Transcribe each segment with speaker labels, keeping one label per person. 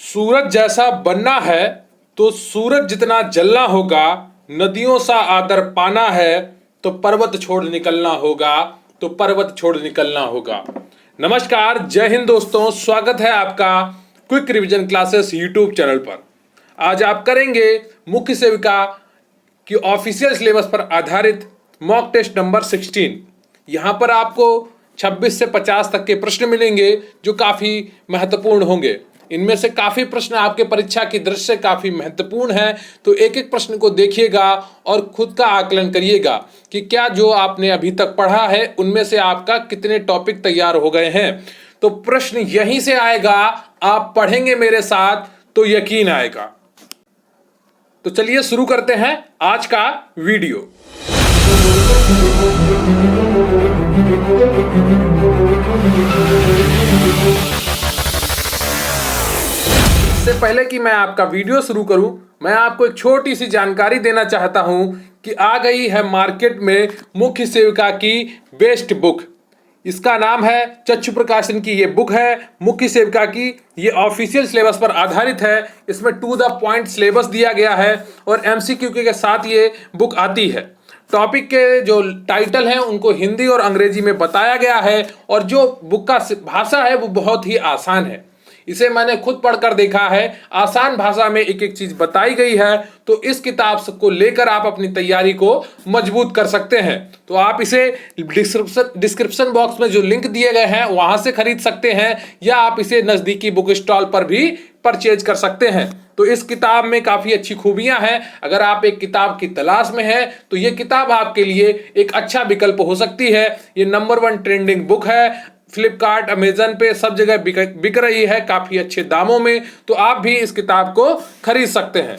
Speaker 1: सूरज जैसा बनना है तो सूरज जितना जलना होगा, नदियों सा आदर पाना है तो पर्वत छोड़ निकलना होगा, तो पर्वत छोड़ निकलना होगा। नमस्कार, जय हिंद दोस्तों, स्वागत है आपका quick revision classes YouTube channel पर। आज आप करेंगे मुख्य सेविका की ऑफिशियल सिलेबस पर आधारित मॉक टेस्ट नंबर 16। यहाँ पर आपको 26 से 50 तक के प्रश्न मिलेंगे जो काफ़ी महत्वपूर्ण होंगे। इनमें से काफ़ी प्रश्न आपके परीक्षा की दृष्टि से काफ़ी महत्वपूर्ण हैं, तो एक एक प्रश्न को देखिएगा और खुद का आकलन करिएगा कि क्या जो आपने अभी तक पढ़ा है उनमें से आपका कितने टॉपिक तैयार हो गए हैं। तो प्रश्न यहीं से आएगा, आप पढ़ेंगे मेरे साथ तो यकीन आएगा। तो चलिए शुरू करते हैं आज का वीडियो। इससे पहले कि मैं आपका वीडियो शुरू करूं, मैं आपको एक छोटी सी जानकारी देना चाहता हूं कि आ गई है मार्केट में मुख्य सेविका की बेस्ट बुक। इसका नाम है चक्षु प्रकाशन की ये बुक है मुख्य सेविका की। ये ऑफिशियल सिलेबस पर आधारित है। इसमें टू द पॉइंट सिलेबस दिया गया है और एमसीक्यू के साथ ये बुक आती है। टॉपिक के जो टाइटल हैं उनको हिंदी और अंग्रेजी में बताया गया है और जो बुक का भाषा है वो बहुत ही आसान है। इसे मैंने खुद पढ़कर देखा है, आसान भाषा में एक एक चीज बताई गई है। तो इस किताब को लेकर आप अपनी तैयारी को मजबूत कर सकते हैं। तो आप इसे डिस्क्रिप्शन बॉक्स में जो लिंक दिए गए हैं वहां से खरीद सकते हैं या आप इसे नजदीकी बुक स्टॉल पर भी परचेज कर सकते हैं। तो इस किताब में काफी अच्छी खूबियां हैं। अगर आप एक किताब की तलाश में हैं तो ये किताब आपके लिए एक अच्छा विकल्प हो सकती है। ये नंबर 1 ट्रेंडिंग बुक है। फ्लिपकार्ट, अमेजन पे सब जगह बिक रही है काफी अच्छे दामों में। तो आप भी इस किताब को खरीद सकते हैं।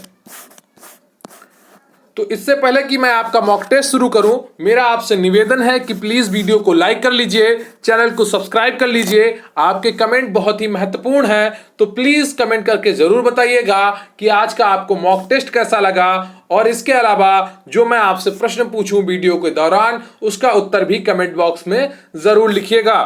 Speaker 1: तो इससे पहले कि मैं आपका मॉक टेस्ट शुरू करूं, मेरा आपसे निवेदन है कि प्लीज वीडियो को लाइक कर लीजिए, चैनल को सब्सक्राइब कर लीजिए। आपके कमेंट बहुत ही महत्वपूर्ण है, तो प्लीज कमेंट करके जरूर बताइएगा कि आज का आपको मॉक टेस्ट कैसा लगा। और इसके अलावा जो मैं आपसे प्रश्न पूछूं वीडियो के दौरान, उसका उत्तर भी कमेंट बॉक्स में जरूर लिखिएगा।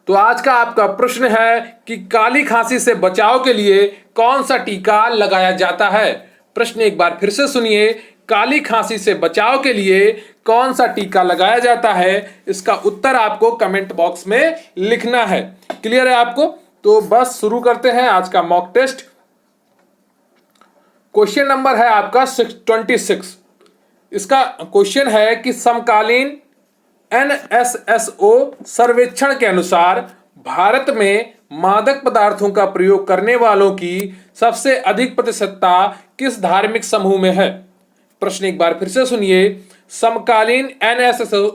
Speaker 1: तो आज का आपका प्रश्न है कि काली खांसी से बचाव के लिए कौन सा टीका लगाया जाता है। प्रश्न एक बार फिर से सुनिए, काली खांसी से बचाव के लिए कौन सा टीका लगाया जाता है। इसका उत्तर आपको कमेंट बॉक्स में लिखना है। क्लियर है आपको? तो बस शुरू करते हैं आज का मॉक टेस्ट। क्वेश्चन नंबर है आपका 26। इसका क्वेश्चन है कि समकालीन NSSO सर्वेक्षण के अनुसार भारत में मादक पदार्थों का प्रयोग करने वालों की सबसे अधिक प्रतिशतता किस धार्मिक समूह में है। प्रश्न एक बार फिर से सुनिए, समकालीन NSSO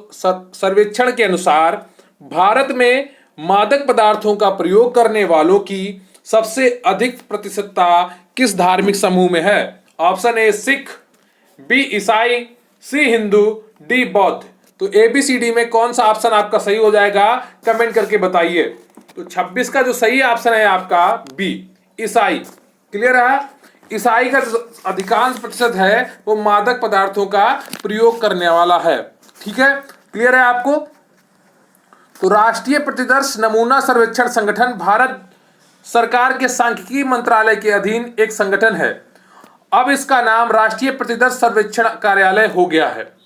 Speaker 1: सर्वेक्षण के अनुसार भारत में मादक पदार्थों का प्रयोग करने वालों की सबसे अधिक प्रतिशतता किस धार्मिक समूह में है। ऑप्शन ए सिख, बी ईसाई, सी हिंदू, डी बौद्ध। तो ABCD में कौन सा ऑप्शन आपका सही हो जाएगा, कमेंट करके बताइए। तो 26 का जो सही ऑप्शन है आपका बी, ईसाई। क्लियर है? ईसाई का जो अधिकांश प्रतिशत है वो मादक पदार्थों का प्रयोग करने वाला है। ठीक है, क्लियर है आपको? तो राष्ट्रीय प्रतिदर्श नमूना सर्वेक्षण संगठन भारत सरकार के सांख्यिकी मंत्रालय के अधीन एक संगठन है। अब इसका नाम राष्ट्रीय प्रतिदर्श सर्वेक्षण कार्यालय हो गया है।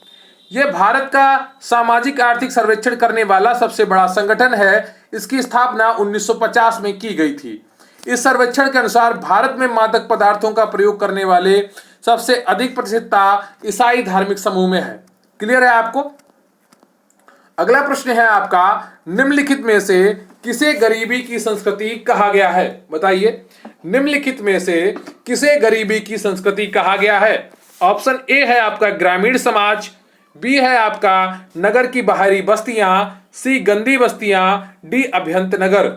Speaker 1: यह भारत का सामाजिक आर्थिक सर्वेक्षण करने वाला सबसे बड़ा संगठन है। इसकी स्थापना 1950 में की गई थी। इस सर्वेक्षण के अनुसार भारत में मादक पदार्थों का प्रयोग करने वाले सबसे अधिक प्रतिशतता ईसाई धार्मिक समूह में है। क्लियर है आपको? अगला प्रश्न है आपका, निम्नलिखित में से किसे गरीबी की संस्कृति कहा गया है। बताइए, निम्नलिखित में से किसे गरीबी की संस्कृति कहा गया है। ऑप्शन ए है आपका ग्रामीण समाज, बी है आपका नगर की बाहरी बस्तियां, सी गंदी बस्तियां, डी अभ्यंतर नगर।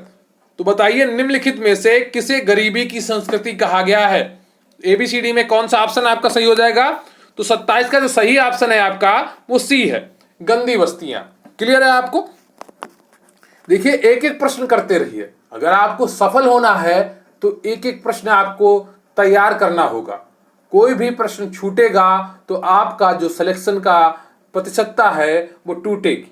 Speaker 1: तो बताइए, निम्नलिखित में से किसे गरीबी की संस्कृति कहा गया है। ABCD में कौन सा ऑप्शन आपका सही हो जाएगा। तो 27 का जो सही ऑप्शन है आपका वो सी है, गंदी बस्तियां। क्लियर है आपको? देखिए, एक एक प्रश्न करते रहिए। अगर आपको सफल होना है तो एक एक प्रश्न आपको तैयार करना होगा। कोई भी प्रश्न छूटेगा तो आपका जो सिलेक्शन का प्रतिशतता है वो टूटेगी।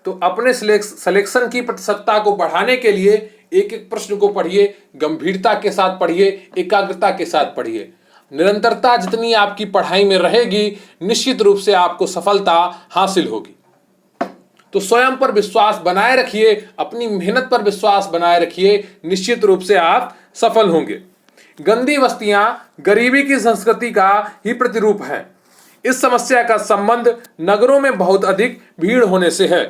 Speaker 1: तो अपने सिलेक्शन की प्रतिशतता को बढ़ाने के लिए एक एक प्रश्न को पढ़िए, गंभीरता के साथ पढ़िए, एकाग्रता के साथ पढ़िए। निरंतरता जितनी आपकी पढ़ाई में रहेगी, निश्चित रूप से आपको सफलता हासिल होगी। तो स्वयं पर विश्वास बनाए रखिए, अपनी मेहनत पर विश्वास बनाए रखिए, निश्चित रूप से आप सफल होंगे। गंदी बस्तियां गरीबी की संस्कृति का ही प्रतिरूप है। इस समस्या का संबंध नगरों में बहुत अधिक भीड़ होने से है।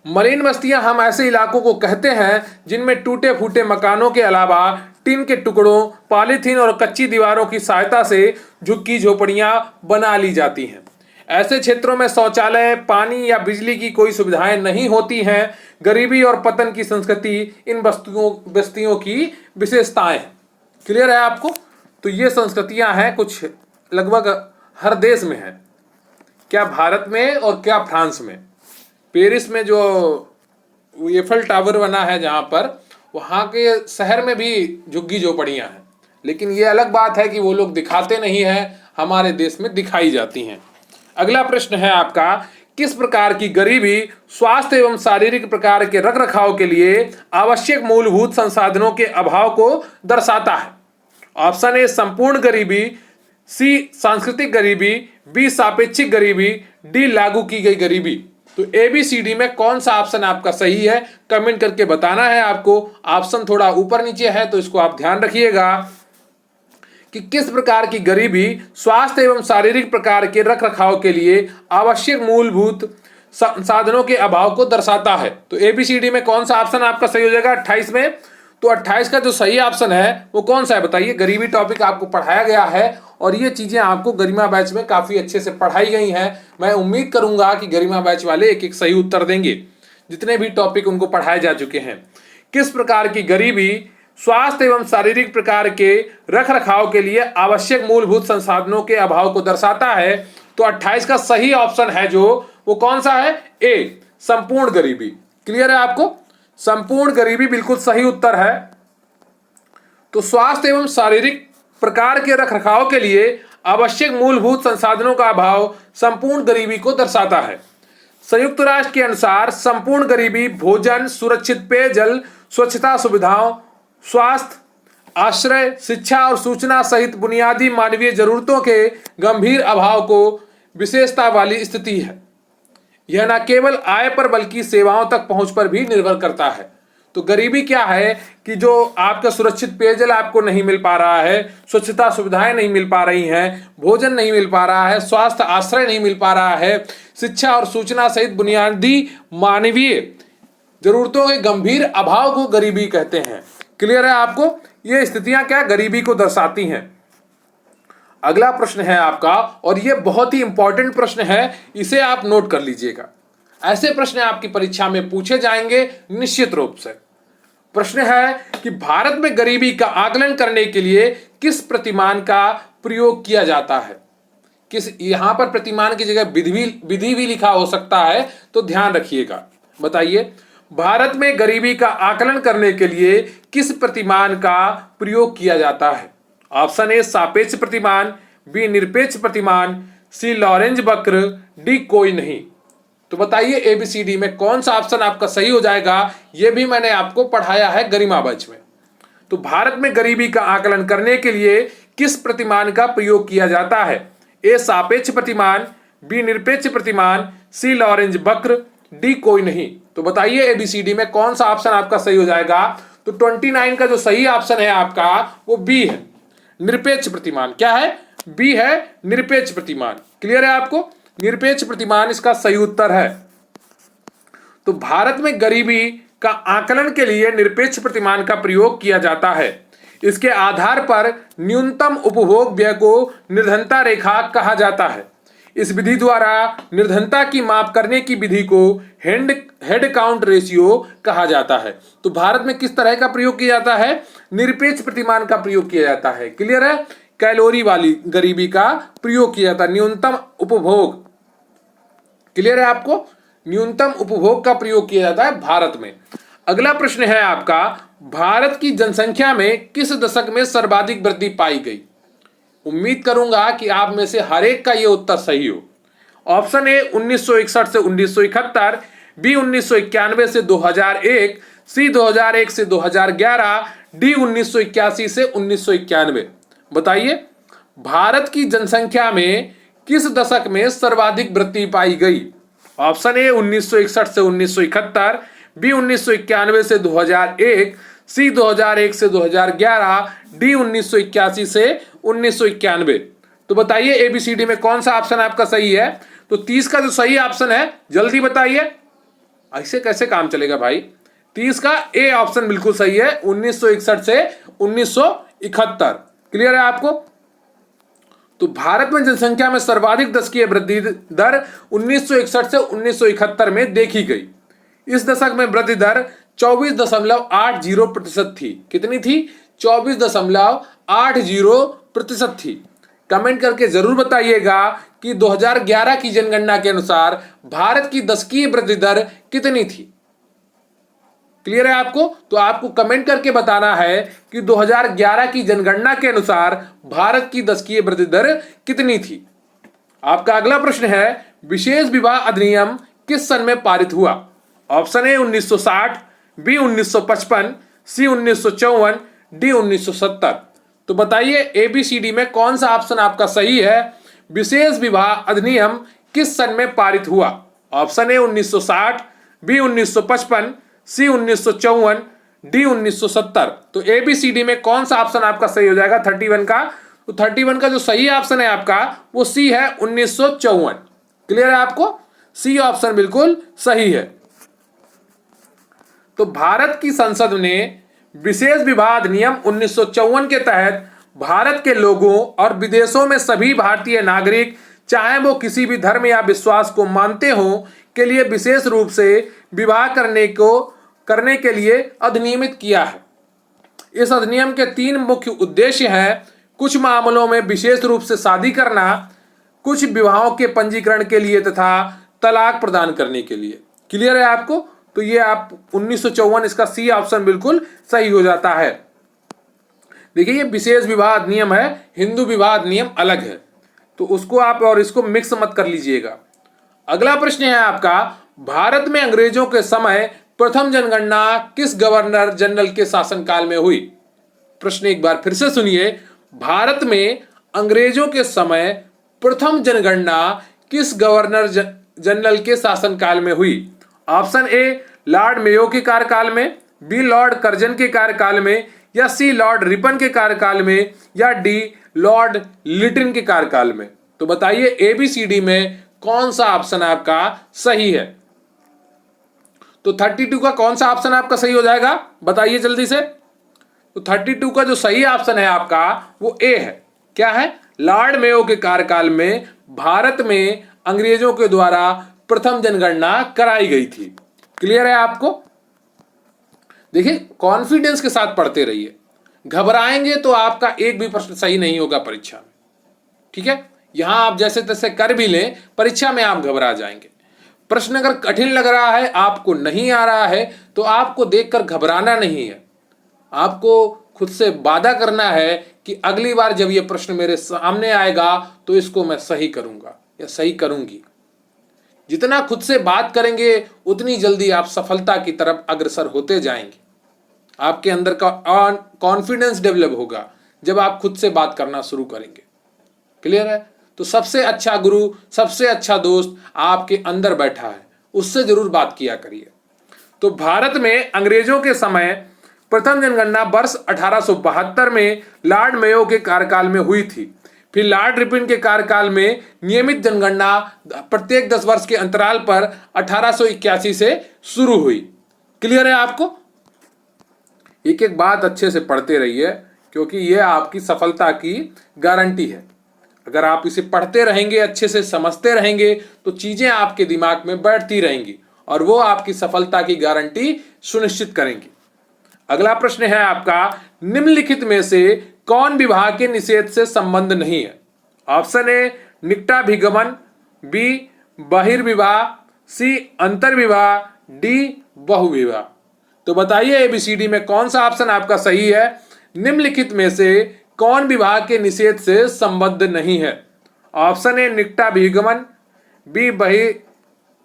Speaker 1: मलिन बस्तियां हम ऐसे इलाकों को कहते हैं जिनमें टूटे फूटे मकानों के अलावा टीन के टुकड़ों, पॉलीथीन और कच्ची दीवारों की सहायता से झुग्गी झोपड़ियां बना ली जाती हैं। ऐसे क्षेत्रों में शौचालय, पानी या बिजली की कोई सुविधाएं नहीं होती हैं। गरीबी और पतन की संस्कृति इन बस्तियों की विशेषताएं हैं। क्लियर है आपको? तो ये संस्कृतियां हैं, कुछ लगभग हर देश में है, क्या भारत में और क्या फ्रांस में। पेरिस में जो एफिल टावर बना है जहाँ पर, वहाँ के शहर में भी झुग्गी झोपड़ियाँ हैं, लेकिन ये अलग बात है कि वो लोग दिखाते नहीं हैं, हमारे देश में दिखाई जाती हैं। अगला प्रश्न है आपका, किस प्रकार की गरीबी स्वास्थ्य एवं शारीरिक प्रकार के रख रखाव के लिए आवश्यक मूलभूत संसाधनों के अभाव को दर्शाता है? ऑप्शन ए संपूर्ण गरीबी, सी सांस्कृतिक गरीबी, बी सापेक्षिक गरीबी, डी लागू की गई गरीबी। तो ABCD में कौन सा ऑप्शन आपका सही है, कमेंट करके बताना है आपको। ऑप्शन थोड़ा ऊपर नीचे है तो इसको आप ध्यान रखिएगा कि किस प्रकार की गरीबी स्वास्थ्य एवं शारीरिक प्रकार के रख रखाव के लिए आवश्यक मूलभूत साधनों के अभाव को दर्शाता है। तो ABCD में कौन सा ऑप्शन आपका सही हो जाएगा 28 में? तो 28 का जो सही ऑप्शन है वो कौन सा है बताइए। गरीबी टॉपिक आपको पढ़ाया गया है और ये चीजें आपको गरिमा बैच में काफी अच्छे से पढ़ाई गई हैं। मैं उम्मीद करूंगा कि गरिमा बैच वाले एक एक सही उत्तर देंगे, जितने भी टॉपिक उनको पढ़ाए जा चुके हैं। किस प्रकार की गरीबी स्वास्थ्य एवं शारीरिक प्रकार के रख रखाव के लिए आवश्यक मूलभूत संसाधनों के अभाव को दर्शाता है? तो 28 का सही ऑप्शन है जो वो कौन सा है? ए संपूर्ण गरीबी। क्लियर है आपको? संपूर्ण गरीबी बिल्कुल सही उत्तर है। तो स्वास्थ्य एवं शारीरिक प्रकार के रख रखाव के लिए आवश्यक मूलभूत संसाधनों का अभाव संपूर्ण गरीबी को दर्शाता है। संयुक्त राष्ट्र के अनुसार संपूर्ण गरीबी भोजन, सुरक्षित पेयजल, स्वच्छता सुविधाओं, स्वास्थ्य, आश्रय, शिक्षा और सूचना सहित बुनियादी मानवीय जरूरतों के गंभीर अभाव को विशेषता वाली स्थिति है। यह न केवल आय पर बल्कि सेवाओं तक पहुंच पर भी निर्भर करता है। तो गरीबी क्या है कि जो आपका सुरक्षित पेयजल आपको नहीं मिल पा रहा है, स्वच्छता सुविधाएं नहीं मिल पा रही हैं, भोजन नहीं मिल पा रहा है, स्वास्थ्य आश्रय नहीं मिल पा रहा है, शिक्षा और सूचना सहित बुनियादी मानवीय जरूरतों के गंभीर अभाव को गरीबी कहते हैं। क्लियर है आपको? ये स्थितियां क्या गरीबी को दर्शाती हैं। अगला प्रश्न है आपका, और ये बहुत ही इंपॉर्टेंट प्रश्न है, इसे आप नोट कर लीजिएगा। ऐसे प्रश्न आपकी परीक्षा में पूछे जाएंगे निश्चित रूप से। प्रश्न है कि भारत में गरीबी का आकलन करने के लिए किस प्रतिमान का प्रयोग किया जाता है? किस, यहां पर प्रतिमान की जगह विधि भी लिखा हो सकता है, तो ध्यान रखिएगा। बताइए, भारत में गरीबी का आकलन करने के लिए किस प्रतिमान का प्रयोग किया जाता है? ऑप्शन ए सापेक्ष प्रतिमान, बी निरपेक्ष प्रतिमान, सी लॉरेंज वक्र, डी कोई नहीं। तो बताइए ABCD में कौन सा ऑप्शन आपका सही हो जाएगा। यह भी मैंने आपको पढ़ाया है गरिमा बैच में। तो भारत में गरीबी का आकलन करने के लिए किस प्रतिमान का प्रयोग किया जाता है? ए सापेक्ष प्रतिमान, बी निरपेक्ष प्रतिमान, सी लॉरेंज वक्र, डी कोई नहीं। तो बताइए ABCD में कौन सा ऑप्शन आपका सही हो जाएगा। तो 29 का जो सही ऑप्शन है आपका वो बी है, निरपेक्ष प्रतिमान। क्या है? बी है, निरपेक्ष प्रतिमान। क्लियर है आपको? निरपेक्ष प्रतिमान इसका सही उत्तर है। तो भारत में गरीबी का आकलन के लिए निरपेक्ष प्रतिमान का प्रयोग किया जाता है। इसके आधार पर न्यूनतम उपभोग व्यय को निर्धनता रेखा कहा जाता है। इस विधि द्वारा निर्धनता की माप करने की विधि को हेड काउंट रेशियो कहा जाता है। तो भारत में किस तरह का प्रयोग किया जाता है? निरपेक्ष प्रतिमान का प्रयोग किया जाता है। क्लियर है? कैलोरी वाली गरीबी का प्रयोग किया जाता है, न्यूनतम उपभोग। क्लियर है आपको? न्यूनतम उपभोग का प्रयोग किया जाता है भारत में। अगला प्रश्न है आपका, भारत की जनसंख्या में किस दशक में सर्वाधिक वृद्धि पाई गई? उम्मीद करूंगा कि आप में से हर एक का यह उत्तर सही हो। ऑप्शन ए 1961 से 1971, बी 1991 से 2001, सी 2001 से 2011, डी 1981 से 1991। बताइए भारत की जनसंख्या में किस दशक में सर्वाधिक वृद्धि पाई गई? ऑप्शन ए 1961 से 1971, बी 1991 से 2001, सी 2001 से 2011, डी 1981 से 1991। तो बताइए एबीसीडी में कौन सा ऑप्शन आपका सही है? तो 30 का जो सही ऑप्शन है, जल्दी बताइए। ऐसे कैसे काम चलेगा भाई? 30 का ए ऑप्शन बिल्कुल सही है, 1961 से 1971। क्लियर है आपको? तो भारत में जनसंख्या में सर्वाधिक दशकीय वृद्धि दर 1961 से 1971 में देखी गई। इस दशक में वृद्धि दर 24.80% थी। कितनी थी? 24.80% थी। कमेंट करके जरूर बताइएगा कि 2011 की जनगणना के अनुसार भारत की दशकीय वृद्धि दर कितनी थी। क्लियर है आपको? तो आपको कमेंट करके बताना है कि 2011 की जनगणना के अनुसार भारत की दशकीय वृद्धि दर कितनी थी। आपका अगला प्रश्न है, विशेष विवाह अधिनियम किस सन में पारित हुआ? Option A 1960, B 1955, C 1954, D 1970। तो बताइए एबीसीडी में कौन सा ऑप्शन आपका सही है? विशेष विवाह अधिनियम किस सन में पारित हुआ? Option A 1960, B 1955, C 1954, D 1970। तो एबीसीडी में कौन सा ऑप्शन आपका सही हो जाएगा 31 का? तो 31 का जो सही ऑप्शन है आपका वो सी है 1954। क्लियर है आपको? सी ऑप्शन बिल्कुल सही है। तो भारत की संसद ने विशेष विवाह अधिनियम 1954 के तहत भारत के लोगों और विदेशों में सभी भारतीय नागरिक, चाहे वो किसी भी धर्म या विश्वास को मानते हों, के लिए विशेष रूप से विवाह करने के लिए अधिनियमित किया है। इस अधिनियम के 3 मुख्य उद्देश्य हैं। कुछ मामलों में विशेष रूप से शादी करना, कुछ विवाहों के पंजीकरण के लिए तथा तलाक प्रदान करने के लिए। क्लियर है आपको? तो ये आप 1954 इसका सी ऑप्शन बिल्कुल सही हो जाता है। देखिए ये विशेष विवाह अधिनियम है, हिंदू विवाह अधिनियम अलग है, तो उसको आप और इसको मिक्स मत कर लीजिएगा। अगला प्रश्न है आपका, भारत में अंग्रेजों के समय प्रथम जनगणना किस गवर्नर जनरल के शासनकाल में हुई? प्रश्न एक बार फिर से सुनिए, भारत में अंग्रेजों के समय प्रथम जनगणना किस गवर्नर जनरल के शासनकाल में हुई? ऑप्शन ए लॉर्ड मेयो के कार्यकाल में, बी लॉर्ड कर्जन के कार्यकाल में, या सी लॉर्ड रिपन के कार्यकाल में, या डी लॉर्ड लिटिन के कार्यकाल में। तो बताइए एबीसीडी में कौन सा ऑप्शन आपका सही है? तो 32 का कौन सा ऑप्शन आपका सही हो जाएगा? बताइए जल्दी से। तो 32 का जो सही ऑप्शन है आपका वो ए है। क्या है? लॉर्ड मेयो के कार्यकाल में भारत में अंग्रेजों के द्वारा प्रथम जनगणना कराई गई थी। क्लियर है आपको? देखिए कॉन्फिडेंस के साथ पढ़ते रहिए, घबराएंगे तो आपका एक भी प्रश्न सही नहीं होगा परीक्षा में। ठीक है? यहां आप जैसे तैसे कर भी लें, परीक्षा में आप घबरा जाएंगे। प्रश्न अगर कठिन लग रहा है, आपको नहीं आ रहा है, तो आपको देखकर घबराना नहीं है। आपको खुद से वादा करना है कि अगली बार जब ये प्रश्न मेरे सामने आएगा तो इसको मैं सही करूंगा या सही करूंगी। जितना खुद से बात करेंगे उतनी जल्दी आप सफलता की तरफ अग्रसर होते जाएंगे। आपके अंदर का कॉन्फिडेंस डेवलप होगा जब आप खुद से बात करना शुरू करेंगे। क्लियर है? तो सबसे अच्छा गुरु, सबसे अच्छा दोस्त आपके अंदर बैठा है, उससे जरूर बात किया करिए। तो भारत में अंग्रेजों के समय प्रथम जनगणना वर्ष 1872 में लॉर्ड मेयो के कार्यकाल में हुई थी। फिर लॉर्ड रिपन के कार्यकाल में नियमित जनगणना प्रत्येक 10 वर्ष के अंतराल पर 1881 से शुरू हुई। क्लियर है आपको? एक एक बात अच्छे से पढ़ते रहिए, क्योंकि यह आपकी सफलता की गारंटी है। अगर आप इसे पढ़ते रहेंगे, अच्छे से समझते रहेंगे, तो चीजें आपके दिमाग में बैठती रहेंगी और वो आपकी सफलता की गारंटी सुनिश्चित करेंगी। अगला प्रश्न है आपका, निम्नलिखित में से कौन विवाह के निषेध से संबंध नहीं है? ऑप्शन ए निकटाभिगमन, बी बहिर्विवाह, सी अंतर्विवाह, डी बहुविवाह। तो बताइए एबीसीडी में कौन सा ऑप्शन आपका सही है? निम्नलिखित में से कौन विवाह के निषेध से संबद्ध नहीं है? ऑप्शन ए निकटाभिगमन, बी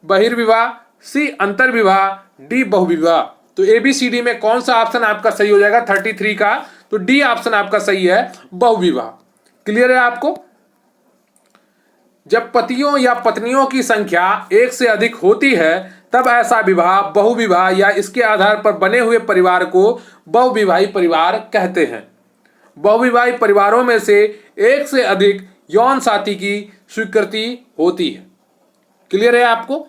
Speaker 1: बहिर्विवाह, सी अंतर्विवाह, डी बहुविवाह। तो ABCD में कौन सा ऑप्शन आपका सही हो जाएगा 33 का? तो डी ऑप्शन आपका सही है, बहुविवाह। क्लियर है आपको? जब पतियों या पत्नियों की संख्या एक से अधिक होती है तब ऐसा विवाह बहुविवाह या इसके आधार पर बने हुए परिवार को बहुविवाही परिवार कहते हैं। बहुविवाही परिवारों में से एक से अधिक यौन साथी की स्वीकृति होती है। क्लियर है आपको?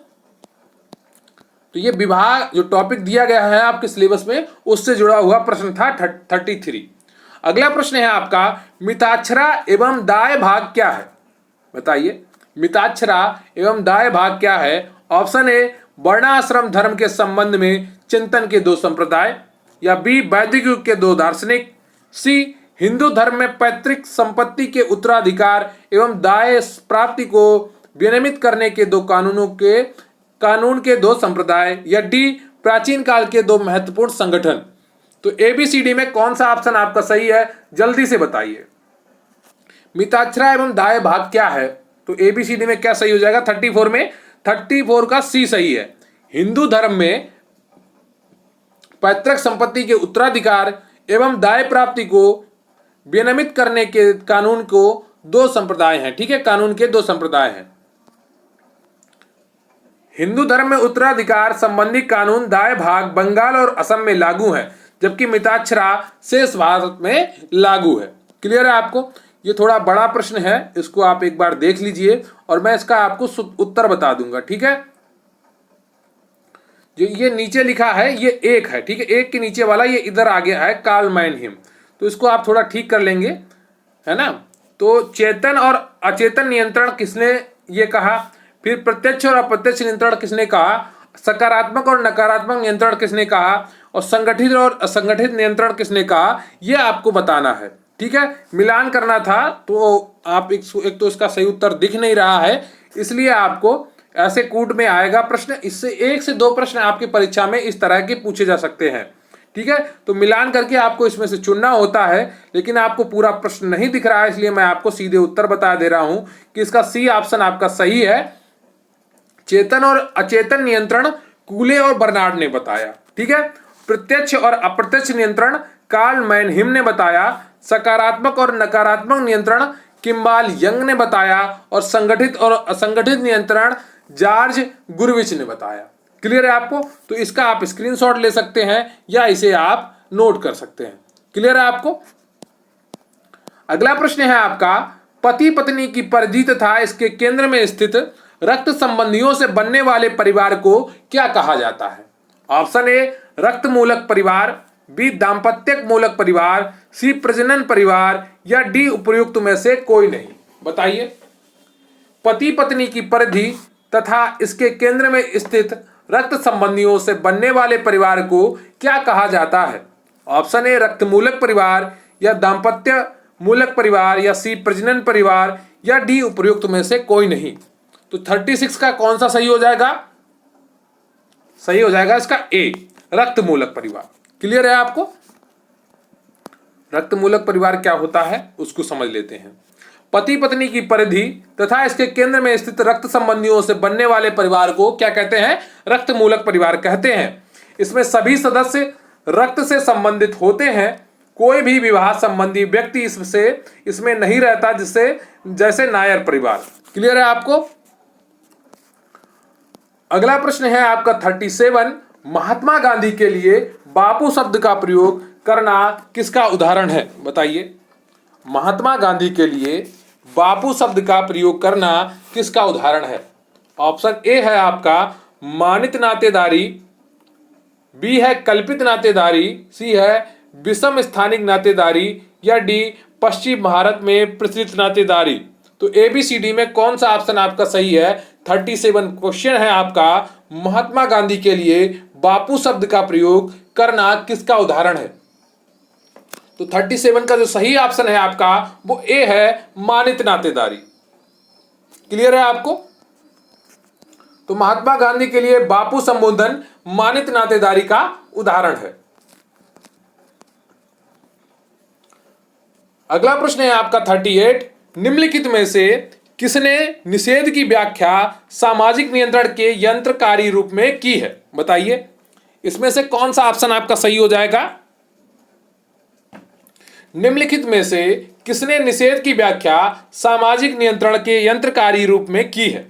Speaker 1: तो ये विवाह जो टॉपिक दिया गया है आपके सिलेबस में उससे जुड़ा हुआ प्रश्न था 33। अगला प्रश्न है आपका, मिताक्षरा एवं दाय भाग क्या है? बताइए, मिताक्षरा एवं दाय भाग क्या है? ऑप्शन ए, वर्णाश्रम धर्म के संबंध में चिंतन के दो संप्रदाय, या बी, वैदिक युग के दो दार्शनिक, सी, हिंदू धर्म में पैतृक संपत्ति के उत्तराधिकार एवं दाय प्राप्ति को विनियमित करने के दो कानून के दो संप्रदाय, या डी, प्राचीन काल के दो महत्वपूर्ण संगठन। तो ABCD में कौन सा ऑप्शन आपका सही है? जल्दी से बताइए। मिताक्षरा एवं दाय भाग क्या है? तो ABCD में क्या सही हो जाएगा 34 में? 34 का सी सही है। हिंदू धर्म में पैतृक संपत्ति के उत्तराधिकार एवं दाय प्राप्ति को विनियमित करने के कानून को दो संप्रदाय हैं। ठीक है, कानून के दो संप्रदाय हैं। हिंदू धर्म में उत्तराधिकार संबंधी कानून दाय भाग बंगाल और असम में लागू है, जबकि मिताक्षरा शेष भारत में लागू है। क्लियर है आपको? ये थोड़ा बड़ा प्रश्न है, इसको आप एक बार देख लीजिए और मैं इसका आपको उत्तर बता दूंगा। ठीक है, जो ये नीचे लिखा है ये एक है। ठीक है, एक के नीचे वाला ये इधर आ गया है कार्ल मैनहिम, तो इसको आप थोड़ा ठीक कर लेंगे, है ना। तो चेतन और अचेतन नियंत्रण किसने ये कहा? फिर प्रत्यक्ष और अप्रत्यक्ष नियंत्रण किसने कहा? सकारात्मक और नकारात्मक नियंत्रण किसने कहा? और संगठित और असंगठित नियंत्रण किसने कहा? ये आपको बताना है। ठीक है, मिलान करना था, तो आप एक तो इसका सही उत्तर दिख नहीं रहा है, इसलिए आपको ऐसे कूट में आएगा प्रश्न। इससे 1 से 2 प्रश्न आपकी परीक्षा में इस तरह के पूछे जा सकते हैं। ठीक है, तो मिलान करके आपको इसमें से चुनना होता है, लेकिन आपको पूरा प्रश्न नहीं दिख रहा है, इसलिए मैं आपको सीधे उत्तर बता दे रहा हूं कि इसका सी ऑप्शन आपका सही है। चेतन और अचेतन नियंत्रण कूले और बर्नार्ड ने बताया। ठीक है, प्रत्यक्ष और अप्रत्यक्ष नियंत्रण कार्ल मैनहिम ने बताया, सकारात्मक और नकारात्मक नियंत्रण किम्बाल यंग ने बताया, और संगठित और असंगठित नियंत्रण जॉर्ज गुरविच ने बताया। क्लियर है आपको? तो इसका आप स्क्रीनशॉट ले सकते हैं या इसे आप नोट कर सकते हैं। क्लियर है आपको? अगला प्रश्न है आपका, पति पत्नी की परिधि तथा इसके केंद्र में स्थित रक्त संबंधियों से बनने वाले परिवार को क्या कहा जाता है? ऑप्शन ए, रक्त मूलक परिवार, बी, दाम्पत्यक मूलक परिवार, सी, प्रजनन परिवार, या डी, उपयुक्त में से कोई नहीं। बताइए, पति पत्नी की परिधि तथा इसके केंद्र में स्थित रक्त संबंधियों से बनने वाले परिवार को क्या कहा जाता है? ऑप्शन ए, रक्त मूलक परिवार, या दाम्पत्य मूलक परिवार, या सी, प्रजनन परिवार, या डी, उपयुक्त में से कोई नहीं। तो 36 का कौन सा सही हो जाएगा? सही हो जाएगा इसका ए, रक्त मूलक परिवार। क्लियर है आपको? रक्त मूलक परिवार क्या होता है उसको समझ लेते हैं। पति पत्नी की परिधि तथा इसके केंद्र में स्थित रक्त संबंधियों से बनने वाले परिवार को क्या कहते हैं? रक्त मूलक परिवार कहते हैं। इसमें सभी सदस्य रक्त से संबंधित होते हैं। कोई भी विवाह संबंधी व्यक्ति इसमें नहीं रहता, जैसे नायर परिवार। क्लियर है आपको? अगला प्रश्न है आपका 37, महात्मा गांधी के लिए बापू शब्द का प्रयोग करना किसका उदाहरण है? बताइए, महात्मा गांधी के लिए बापू शब्द का प्रयोग करना किसका उदाहरण है? ऑप्शन ए है आपका मानित नातेदारी, बी है कल्पित नातेदारी, सी है विषम स्थानिक नातेदारी, या डी, पश्चिम भारत में प्रचलित नातेदारी। तो ABCD में कौन सा ऑप्शन आपका सही है? 37 क्वेश्चन है आपका, महात्मा गांधी के लिए बापू शब्द का प्रयोग करना किसका उदाहरण है? तो 37 का जो सही ऑप्शन है आपका वो ए है, मानित नातेदारी। क्लियर है आपको? तो महात्मा गांधी के लिए बापू संबोधन मानित नातेदारी का उदाहरण है। अगला प्रश्न है आपका 38, निम्नलिखित में से किसने निषेध की व्याख्या सामाजिक नियंत्रण के यंत्रकारी रूप में की है? बताइए, इसमें से कौन सा ऑप्शन आपका सही हो जाएगा? निम्नलिखित में से किसने निषेध की व्याख्या सामाजिक नियंत्रण के यंत्रकारी रूप में की है?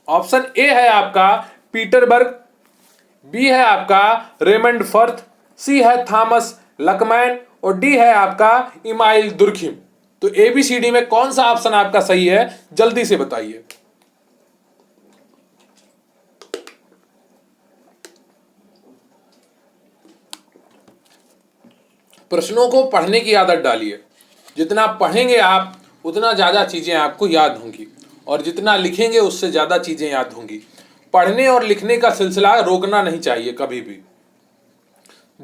Speaker 1: ऑप्शन ए है आपका पीटरबर्ग, बी है आपका रेमंड फर्थ, सी है थॉमस लकमैन और डी है आपका इमाइल दुर्खिम। तो एबीसीडी में कौन सा ऑप्शन आपका सही है, जल्दी से बताइए। प्रश्नों को पढ़ने की आदत डालिए। जितना पढ़ेंगे आप उतना ज़्यादा चीज़ें आपको याद होंगी और जितना लिखेंगे उससे ज़्यादा चीज़ें याद होंगी। पढ़ने और लिखने का सिलसिला रोकना नहीं चाहिए कभी भी।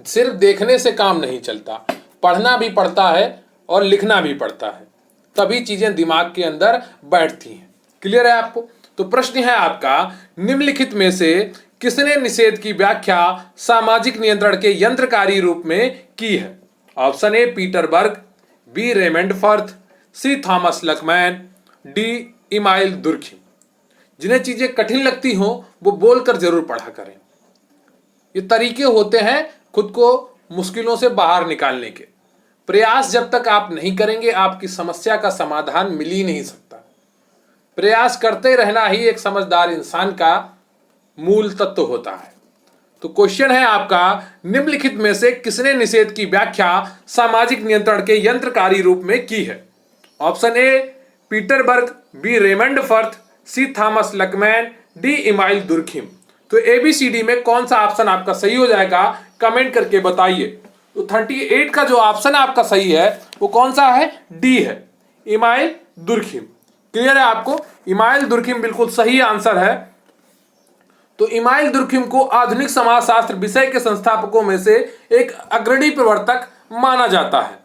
Speaker 1: सिर्फ देखने से काम नहीं चलता, पढ़ना भी पड़ता है और लिखना भी पड़ता है, तभी चीज़ें दिमाग के अंदर बैठती हैं। क्लियर है आपको? तो प्रश्न है आपका, निम्नलिखित में से किसने निषेध की व्याख्या सामाजिक नियंत्रण के यंत्रकारी रूप में की है? Option A Peter Berger, B Raymond Firth, C Thomas Luckmann, D Emile Durkheim. जिन्हें चीजें कठिन लगती हों वो बोलकर जरूर पढ़ा करें। ये तरीके होते हैं खुद को मुश्किलों से बाहर निकालने के। प्रयास जब तक आप नहीं करेंगे आपकी समस्या का समाधान मिल ही नहीं सकता। प्रयास करते रहना ही एक समझदार इंसान का मूल तत्व होता है। तो क्वेश्चन है आपका, निम्नलिखित में से किसने निषेध की व्याख्या सामाजिक नियंत्रण के यंत्रकारी रूप में की है? Option A Peter Berger, B Raymond Firth, C Thomas Luckmann, D Emile Durkheim. तो एबीसीडी में कौन सा ऑप्शन आपका सही हो जाएगा, कमेंट करके बताइए। तो 38 का जो ऑप्शन आपका सही है वो कौन सा है? डी है, इमाइल दुर्खिम। क्लियर है आपको? इमाइल दुर्खिम बिल्कुल सही आंसर है। तो इमाइल दुर्खिम को आधुनिक समाजशास्त्र विषय के संस्थापकों में से एक अग्रणी प्रवर्तक माना जाता है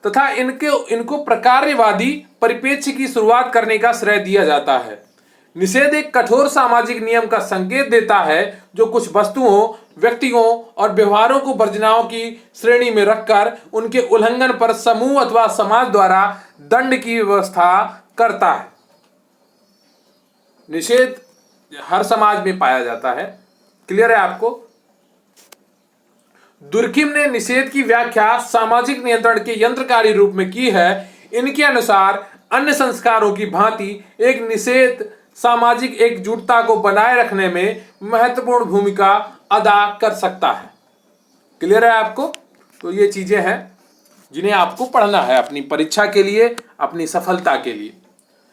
Speaker 1: तथा इनको प्रकार्यवादी परिप्रेक्ष्य की शुरुआत करने का श्रेय दिया जाता है। निषेध एक कठोर सामाजिक नियम का संकेत देता है जो कुछ वस्तुओं, व्यक्तियों और व्यवहारों को वर्जनाओं की श्रेणी में रखकर उनके उल्लंघन पर समूह अथवा समाज द्वारा दंड की व्यवस्था करता है। निषेध हर समाज में पाया जाता है। क्लियर है आपको? दुर्खिम ने निषेध की व्याख्या सामाजिक नियंत्रण के यंत्रकारी रूप में की है। इनके अनुसार अन्य संस्कारों की भांति एक निषेध सामाजिक एकजुटता को बनाए रखने में महत्वपूर्ण भूमिका अदा कर सकता है। क्लियर है आपको? तो ये चीजें हैं जिन्हें आपको पढ़ना है अपनी परीक्षा के लिए, अपनी सफलता के लिए।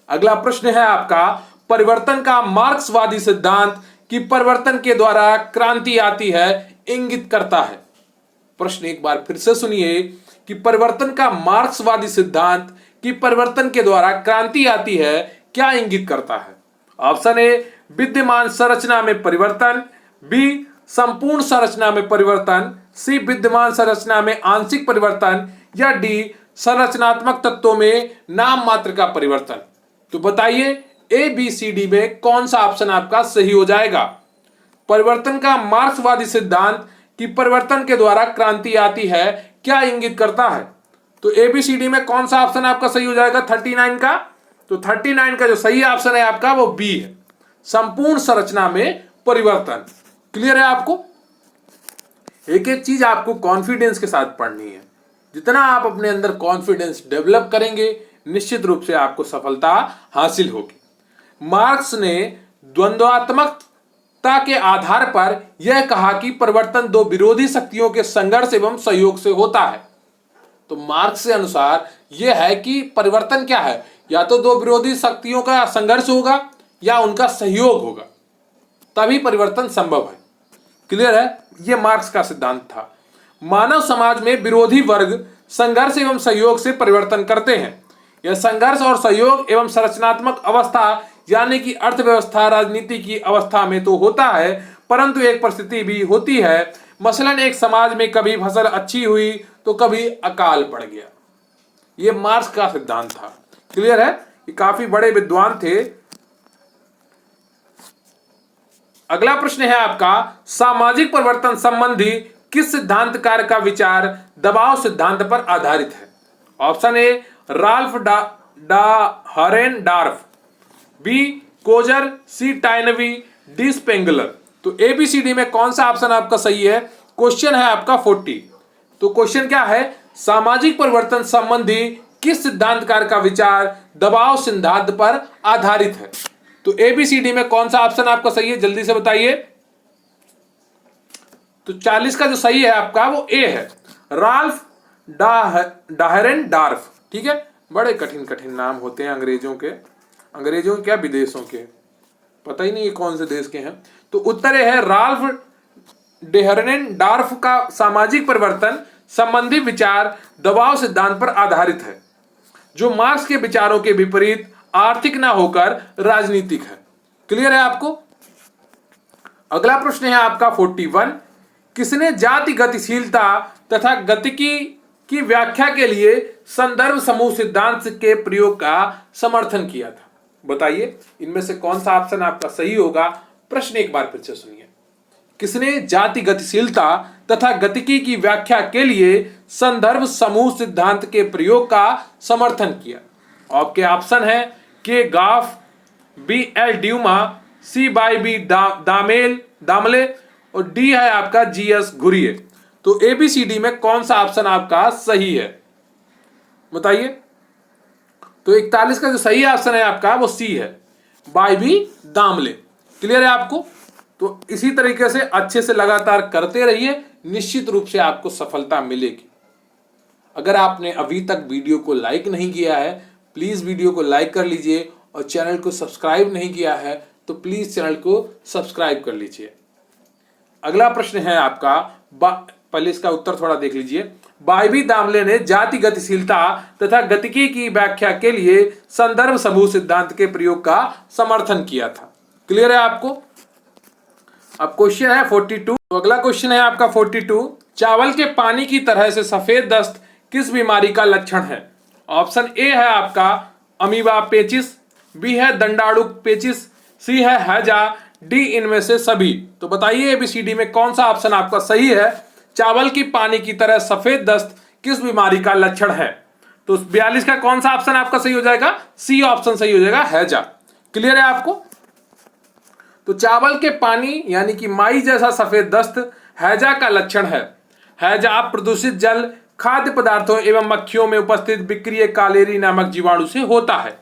Speaker 1: अगला प्रश्न है आपका, परिवर्तन का मार्क्सवादी सिद्धांत कि परिवर्तन के द्वारा क्रांति आती है इंगित करता है। प्रश्न एक बार फिर से सुनिए कि परिवर्तन का मार्क्सवादी सिद्धांत कि परिवर्तन के द्वारा क्रांति आती है क्या इंगित करता है? ऑप्शन ए विद्यमान संरचना में परिवर्तन, बी संपूर्ण संरचना में परिवर्तन, सी विद्यमान संरचना में आंशिक परिवर्तन या डी संरचनात्मक तत्वों में नाम मात्र का परिवर्तन। तो बताइए ए बी सी डी में कौन सा ऑप्शन आपका सही हो जाएगा? परिवर्तन का मार्क्सवादी सिद्धांत कि परिवर्तन के द्वारा क्रांति आती है क्या इंगित करता है? तो एबीसीडी में कौन सा ऑप्शन आपका सही हो जाएगा 39 का? तो 39 का जो सही ऑप्शन है आपका वो बी है, संपूर्ण संरचना में परिवर्तन। क्लियर है आपको? एक एक चीज आपको कॉन्फिडेंस के साथ पढ़नी है। जितना आप अपने अंदर कॉन्फिडेंस डेवलप करेंगे निश्चित रूप से आपको सफलता हासिल होगी। मार्क्स ने द्वंद्वात्मकता के आधार पर यह कहा कि परिवर्तन दो विरोधी शक्तियों के संघर्ष एवं सहयोग से होता है। तो मार्क्स के अनुसार यह है कि परिवर्तन क्या है, या तो दो विरोधी शक्तियों का संघर्ष होगा या उनका सहयोग होगा, तभी परिवर्तन संभव है। क्लियर है? यह मार्क्स का सिद्धांत था। मानव समाज में विरोधी वर्ग संघर्ष एवं सहयोग से परिवर्तन करते हैं। यह संघर्ष और सहयोग एवं संरचनात्मक अवस्था यानी कि अर्थव्यवस्था, राजनीति की अवस्था में तो होता है, परंतु एक परिस्थिति भी होती है, मसलन एक समाज में कभी फसल अच्छी हुई तो कभी अकाल पड़ गया। यह मार्क्स का सिद्धांत था। क्लियर है? ये काफी बड़े विद्वान थे। अगला प्रश्न है आपका, सामाजिक परिवर्तन संबंधी किस सिद्धांतकार का विचार दबाव सिद्धांत पर आधारित है? ऑप्शन ए राल्फ डा हरेनडॉर्फ, बी कोजर, सी टाइनवी, डी स्पेंगलर। तो ABCD में कौन सा ऑप्शन आपका सही है? क्वेश्चन है आपका 40। तो क्वेश्चन क्या है? सामाजिक परिवर्तन संबंधी किस सिद्धांतकार का विचार दबाव सिद्धांत पर आधारित है? तो ABCD में कौन सा ऑप्शन आपका सही है? जल्दी से बताइए। तो 40 का जो सही है आपका वो ए है, राल्फ डाहरेनडॉर्फ। ठीक है, बड़े कठिन कठिन नाम होते हैं अंग्रेजों के क्या विदेशों के, पता ही नहीं ये कौन से देश के हैं। तो उत्तर है राल्फ डाहरेनडॉर्फ का सामाजिक परिवर्तन संबंधी विचार दबाव सिद्धांत पर आधारित है, जो मार्क्स के विचारों के विपरीत आर्थिक ना होकर राजनीतिक है। क्लियर है आपको? अगला प्रश्न है आपका 41। किसने जाति गतिशीलता तथा गतिकी की व्याख्या के लिए संदर्भ समूह सिद्धांत के प्रयोग का समर्थन किया था? बताइए इनमें से कौन सा ऑप्शन आपका सही होगा। प्रश्न एक बार फिर से सुनिए। किसने जाति गतिशीलता तथा गतिकी की व्याख्या के लिए संदर्भ समूह सिद्धांत के प्रयोग का समर्थन किया? आपके ऑप्शन है K Gough, B L Dumont, C Y B Damle और डी है आपका जीएस घुरिये। तो ABCD में कौन सा ऑप्शन आपका सही है? बताइए। तो 41 का जो सही ऑप्शन है आपका वो सी है, बाई बी दामले। क्लियर है आपको? तो इसी तरीके से अच्छे से लगातार करते रहिए, निश्चित रूप से आपको सफलता मिलेगी। अगर आपने अभी तक वीडियो को लाइक नहीं किया है, प्लीज वीडियो को लाइक कर लीजिए, और चैनल को सब्सक्राइब नहीं किया है तो प्लीज चैनल को सब्सक्राइब कर लीजिए। अगला प्रश्न है आपका, पहले इसका उत्तर थोड़ा देख लीजिए। बाइबी दामले ने जाति गतिशीलता तथा गतिकी की व्याख्या के लिए संदर्भ समूह सिद्धांत के प्रयोग का समर्थन किया था। क्लियर है आपको? अब क्वेश्चन है 42। तो अगला क्वेश्चन है आपका 42। चावल के पानी की तरह से सफेद दस्त किस बीमारी का लक्षण है? ऑप्शन ए है आपका अमीबा पेचिस, बी है दंडाणु पेचिस, सी है हैजा, डी इनमें से सभी। तो बताइए ABCD में कौन सा ऑप्शन आपका सही है? चावल की पानी की तरह सफेद दस्त किस बीमारी का लक्षण है? तो 42 का कौन सा ऑप्शन आपका सही हो जाएगा? सी ऑप्शन सही हो जाएगा, हैजा। क्लियर है आपको? तो चावल के पानी यानी कि माई जैसा सफेद दस्त हैजा का लक्षण है। हैजा प्रदूषित जल, खाद्य पदार्थों एवं मक्खियों में उपस्थित विक्रिय कालेरी नामक जीवाणु से होता है।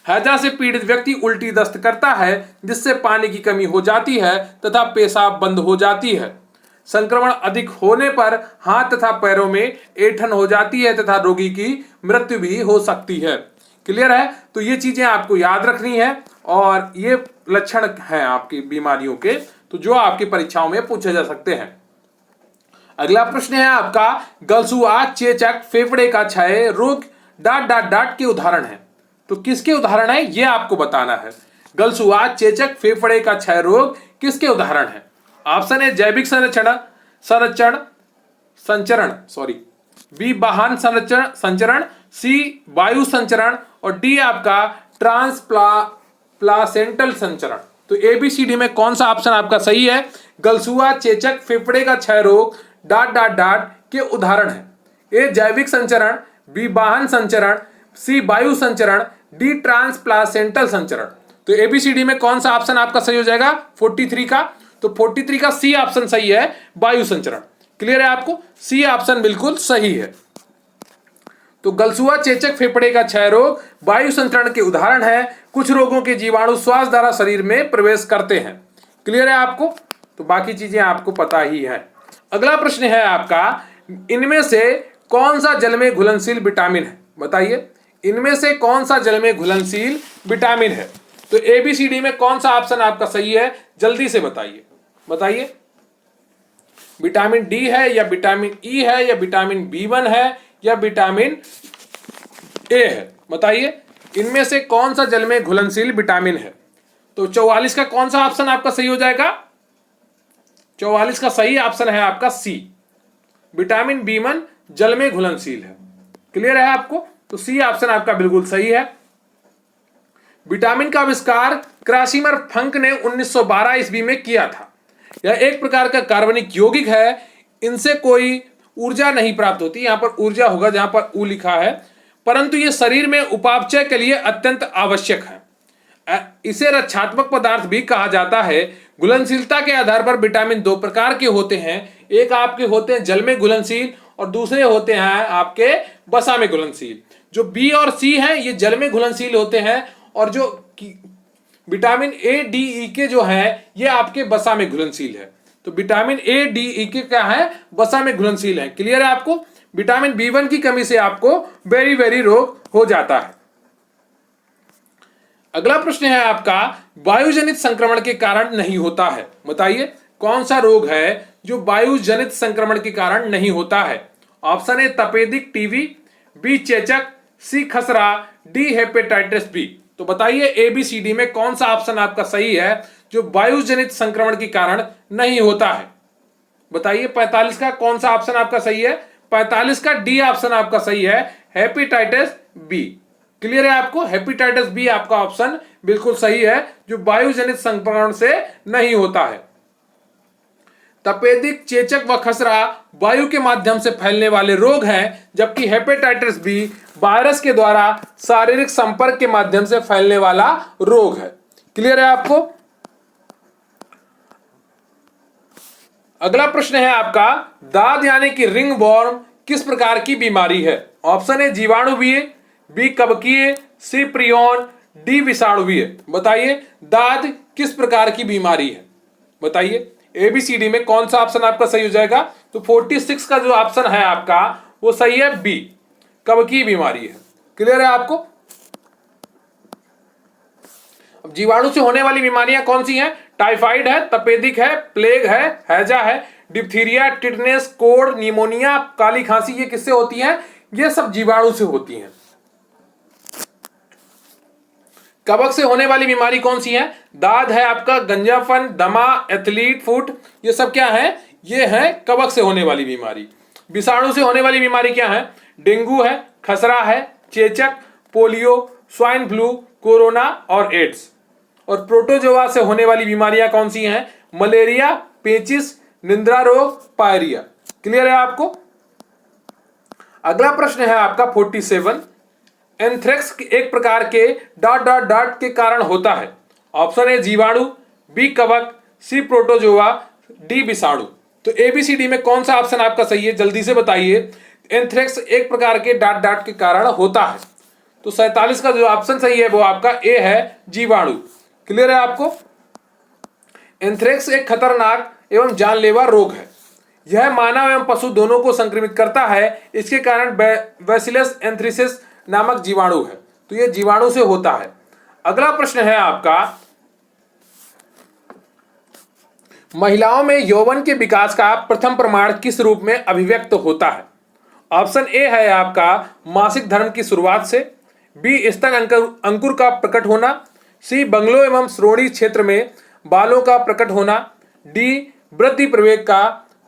Speaker 1: हैजा से पीड़ित व्यक्ति उल्टी दस्त करता है, जिससे पानी की कमी हो जाती है तथा पेशाब बंद हो जाती है। संक्रमण अधिक होने पर हाथ तथा पैरों में ऐंठन हो जाती है तथा रोगी की मृत्यु भी हो सकती है। क्लियर है? तो ये चीजें आपको याद रखनी है, और ये लक्षण हैं आपकी बीमारियों के, तो जो आपकी परीक्षाओं में पूछे जा सकते हैं। अगला प्रश्न है आपका, गलसुआ, चेचक, फेफड़े का क्षय रोग ... के उदाहरण है। तो किसके उदाहरण है ये आपको बताना है। गलसुआ, चेचक, फेफड़े का क्षय रोग किसके उदाहरण है? ऑप्शन है जैविक संचरण, बी वाहन संचरण, सी वायु संचरण और डी आपका ट्रांसप्लासेंटल संचरण। तो ABCD में कौन सा ऑप्शन आपका सही है? गलसुआ, चेचक, फेफड़े का क्षय रोग ... के उदाहरण है। ए जैविक संचरण, बी वाहन संचरण, सी वायु संचरण, डी ट्रांसप्लासेंटल संचरण। तो ABCD में कौन सा ऑप्शन आपका सही हो जाएगा? 43 का। तो 43 का सी ऑप्शन सही है, वायु संचरण। क्लियर है आपको? सी ऑप्शन बिल्कुल सही है। तो गलसुआ, चेचक, फेफड़े का क्षय रोग वायु संचरण के उदाहरण है। कुछ रोगों के जीवाणु श्वास द्वारा शरीर में प्रवेश करते हैं। क्लियर है आपको? तो बाकी चीजें आपको पता ही है। अगला प्रश्न है आपका, इनमें से कौन सा जल में घुलनशील विटामिन है? बताइए इनमें से कौन सा जल में घुलनशील विटामिन है? तो ABCD में कौन सा ऑप्शन आपका सही है? जल्दी से बताइए। विटामिन डी है या विटामिन ई है या विटामिन B1 है या विटामिन ए है? बताइए इनमें से कौन सा जल में घुलनशील विटामिन है? तो 44 का कौन सा ऑप्शन आपका सही हो जाएगा? 44 का सही ऑप्शन है आपका सी, विटामिन B1 जल में घुलनशील है। क्लियर है आपको? तो सी ऑप्शन आपका बिल्कुल सही है। विटामिन का आविष्कार क्रासिमर फंक ने 1912 ईस्वी में किया था। यह एक प्रकार का कार्बनिक यौगिक है। इनसे कोई ऊर्जा नहीं प्राप्त होती, यहां पर ऊर्जा होगा जहां पर ऊ लिखा है, परंतु यह शरीर में उपापचय के लिए अत्यंत आवश्यक है। इसे रक्षात्मक पदार्थ भी कहा जाता है। घुलनशीलता के आधार पर विटामिन दो प्रकार के होते हैं। एक आपके होते हैं जल में घुलनशील और दूसरे होते हैं आपके वसा में घुलनशील। जो बी और सी हैं ये जल में घुलनशील होते हैं और जो विटामिन ए डी ई के जो है ये आपके वसा में घुलनशील है। तो विटामिन ए डी ई के क्या है, वसा में घुलनशील है। क्लियर है आपको? विटामिन बी1 की कमी से आपको बेरी रोग हो जाता है। अगला प्रश्न है आपका, वायुजनित संक्रमण के कारण नहीं होता है। बताइए कौन सा रोग है जो वायुजनित संक्रमण के कारण नहीं होता है? ऑप्शन ए तपेदिक टीबी, बी चेचक, सी खसरा, डी हेपेटाइटिस बी। तो बताइए एबीसीडी में कौन सा ऑप्शन आपका सही है जो वायुजनित संक्रमण के कारण नहीं होता है? बताइए 45 का कौन सा ऑप्शन आपका सही है? 45 का डी ऑप्शन आपका सही है, हेपेटाइटिस बी। क्लियर है आपको? हेपेटाइटिस बी आपका ऑप्शन बिल्कुल सही है जो वायुजनित संक्रमण से नहीं होता है। तपेदिक, चेचक व खसरा वायु के माध्यम से फैलने वाले रोग हैं, जबकि हेपेटाइटिस बी वायरस के द्वारा शारीरिक संपर्क के माध्यम से फैलने वाला रोग है। क्लियर है आपको? अगला प्रश्न है आपका, दाद यानी कि रिंग वॉर्म किस प्रकार की बीमारी है? ऑप्शन ए जीवाणुवीय, बी कवकीय, सी प्रियन, डी विषाणुवीय। बताइए दाद किस प्रकार की बीमारी है? बताइए एबीसीडी में कौन सा ऑप्शन आपका सही हो जाएगा? तो 46 का जो ऑप्शन है आपका वो सही है, बी कवकीय बीमारी है। क्लियर है आपको? अब जीवाणु से होने वाली बीमारियां कौन सी हैं? टाइफाइड है, तपेदिक है, प्लेग है, हैजा है, डिप्थीरिया, टिटनेस, कोड़, निमोनिया, काली खांसी, ये किससे होती हैं? ये सब जीवाणु से होती हैं। कवक से होने वाली बीमारी कौन सी है? दाद है आपका, गंजापन, दमा, एथलीट फुट, ये सब क्या है? ये है कवक से होने वाली बीमारी। विषाणु से होने वाली बीमारी क्या है? डेंगू है, खसरा है, चेचक, पोलियो, स्वाइन फ्लू, कोरोना और एड्स। और प्रोटोजोआ से होने वाली बीमारियां कौन सी हैं? मलेरिया, पेचिस, निंद्रा रोग, पायरिया। क्लियर है आपको? अगला प्रश्न है आपका 47, एंथ्रेक्स एक प्रकार के ... के कारण होता है। ऑप्शन ए जीवाणु, बी कवक, सी प्रोटोजोआ, डी विषाणु। तो एबीसीडी में कौन सा ऑप्शन आपका सही है? जल्दी से बताइए। एंथ्रेक्स एक प्रकार के ... के कारण होता है। तो 47 का जो ऑप्शन सही है वो आपका ए है, जीवाणु। क्लियर है आपको? एंथ्रेक्स एक खतरनाक एवं जानलेवा रोग है। यह मानव एवं पशु दोनों को संक्रमित करता है। इसके कारण बैसिलस एंथ्रेसिस नामक जीवाणु है। तो यह जीवाणु से होता है। अगला प्रश्न है आपका, महिलाओं में यौवन के विकास का प्रथम प्रमाण किस रूप में अभिव्यक्त होता है? ऑप्शन ए है आपका मासिक धर्म की शुरुआत से, बी स्तन अंकुर का प्रकट होना, सी बंगलों एवं श्रोणि क्षेत्र में बालों का प्रकट होना, डी वृद्धि प्रवेग का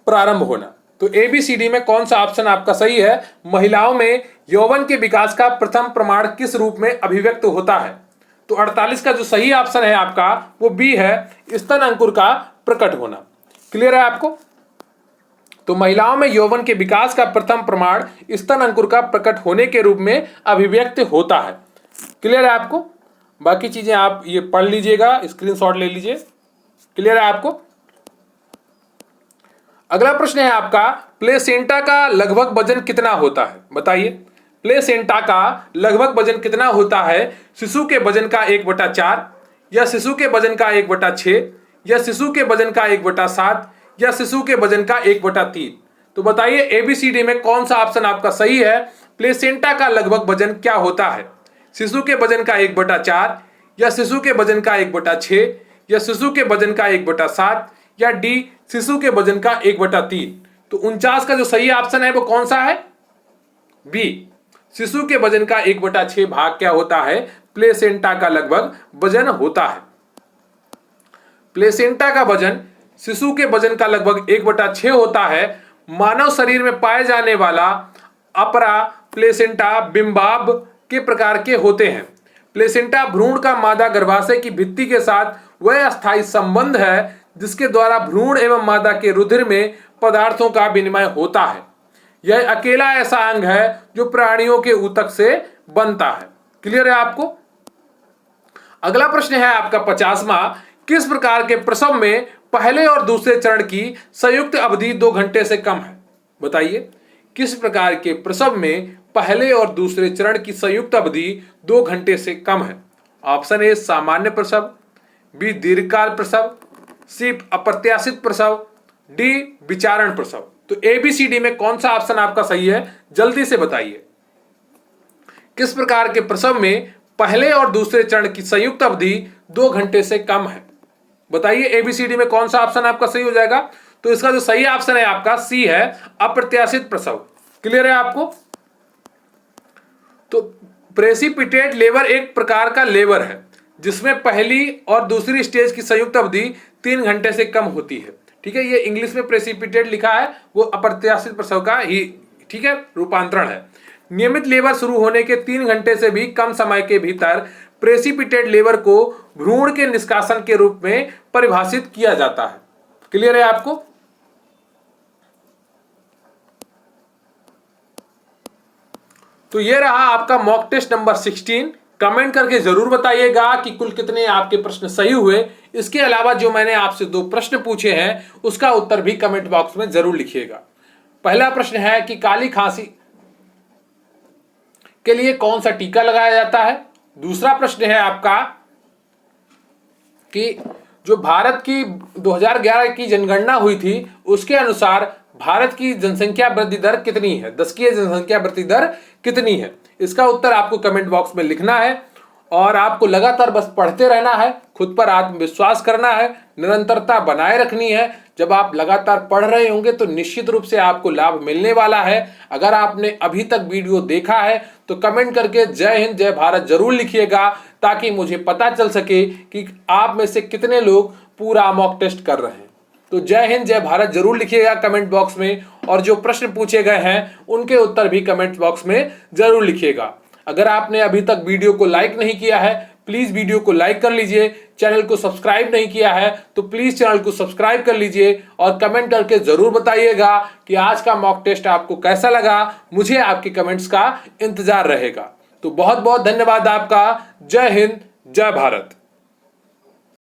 Speaker 1: प्रारंभ होना। तो एबीसीडी में कौन सा ऑप्शन आपका सही है? महिलाओं में यौवन के विकास का प्रथम प्रमाण किस रूप में अभिव्यक्त होता है? तो 48 का जो सही ऑप्शन है आपका वो बी है, स्तन अंकुर का प्रकट होना। क्लियर है आपको? तो महिलाओं में यौवन के विकास का प्रथम प्रमाण स्तन अंकुर का प्रकट होने के रूप में अभिव्यक्त होता है। क्लियर है आपको? बाकी चीजें आप ये पढ़ लीजिएगा, स्क्रीनशॉट ले लीजिए। क्लियर है आपको? अगला प्रश्न है आपका, प्लेसेंटा का लगभग वजन कितना होता है? बताइए प्लेसेंटा का लगभग वजन कितना होता है? शिशु के वजन का 1/4, या शिशु के वजन का 1/6, या शिशु के वजन का 1/7, या शिशु के वजन का 1/3। तो बताइए एबीसीडी में कौन सा ऑप्शन आपका सही है? प्लेसेंटा का लगभग वजन क्या होता है? शिशु के वजन का 1/4, या शिशु के वजन का 1/6, या शिशु के वजन का 1/7, या डी शिशु के वजन का 1/3। तो 49 का जो सही ऑप्शन है वो कौन सा है? बी शिशु के वजन का 1/6 भाग क्या होता है? प्लेसेंटा का लगभग वजन होता है। प्लेसेंटा का वजन शिशु के वजन का लगभग 1/6 होता है। मानव शरीर में पाए जाने वाला अपरा प्लेसेंटा बिंबाब के प्रकार के होते हैं। प्लेसेंटा भ्रूण का मादा गर्भाशय की भित्ति के साथ वह अस्थायी संबंध है जिसके द्वारा भ्रूण एवं मादा के रुधिर में पदार्थों का विनिमय होता है। यह अकेला ऐसा अंग है जो प्राणियों के ऊतक से बनता है। क्लियर है आपको? अगला प्रश्न है आपका 50वां, किस प्रकार के प्रसव में पहले और दूसरे चरण की संयुक्त अवधि 2 घंटे से कम है? बताइए, किस प्रकार के प्रसव में पहले और दूसरे चरण की संयुक्त अवधि 2 घंटे से कम है? ऑप्शन ए सामान्य प्रसव, बी दीर्घकाल प्रसव, सी अप्रत्याशित प्रसव, डी विचारण प्रसव। तो ABCD में कौन सा ऑप्शन आपका सही है, जल्दी से बताइए। किस प्रकार के प्रसव में पहले और दूसरे चरण की संयुक्त अवधि 2 घंटे से कम है? बताइए ABCD में कौन सा ऑप्शन आपका सही हो जाएगा? तो इसका जो सही ऑप्शन है आपका सी है, अप्रत्याशित प्रसव। क्लियर है आपको? तो प्रेसिपिटेट लेबर एक प्रकार का लेबर है जिसमें पहली और दूसरी स्टेज की संयुक्त अवधि 3 घंटे से कम होती है। ठीक है, ये इंग्लिश में प्रेसिपिटेट लिखा है, वो अप्रत्याशित प्रसव का ही, ठीक है, रूपांतरण है। नियमित लेबर शुरू होने के 3 घंटे से भी कम समय के भीतर प्रेसिपिटेट लेबर को भ्रूण के निष्कासन के रूप में परिभाषित किया जाता है। क्लियर है आपको? तो ये रहा आपका मॉक टेस्ट नंबर 16। कमेंट करके जरूर बताइएगा कि कुल कितने आपके प्रश्न सही हुए। इसके अलावा जो मैंने आपसे 2 प्रश्न पूछे हैं उसका उत्तर भी कमेंट बॉक्स में जरूर लिखिएगा। पहला प्रश्न है कि काली खांसी के लिए कौन सा टीका लगाया जाता है। दूसरा प्रश्न है आपका कि जो भारत की 2011 की जनगणना हुई थी उसके अनुसार भारत की जनसंख्या वृद्धि दर कितनी है, दशकीय जनसंख्या वृद्धि दर कितनी है। इसका उत्तर आपको कमेंट बॉक्स में लिखना है और आपको लगातार बस पढ़ते रहना है, खुद पर आत्मविश्वास करना है, निरंतरता बनाए रखनी है। जब आप लगातार पढ़ रहे होंगे तो निश्चित रूप से आपको लाभ मिलने वाला है। अगर आपने अभी तक वीडियो देखा है तो कमेंट करके जय हिंद जय भारत जरूर लिखिएगा ताकि मुझे पता चल सके कि आप में से कितने लोग पूरा मॉक टेस्ट कर रहे हैं। तो जय हिंद जय भारत जरूर लिखिएगा कमेंट बॉक्स में, और जो प्रश्न पूछे गए हैं उनके उत्तर भी कमेंट बॉक्स में जरूर लिखिएगा। अगर आपने अभी तक वीडियो को लाइक नहीं किया है प्लीज वीडियो को लाइक कर लीजिए। चैनल को सब्सक्राइब नहीं किया है तो प्लीज चैनल को सब्सक्राइब कर लीजिए और कमेंट करके जरूर बताइएगा कि आज का मॉक टेस्ट आपको कैसा लगा। मुझे आपके कमेंट्स का इंतजार रहेगा। तो बहुत बहुत धन्यवाद आपका। जय हिंद जय भारत।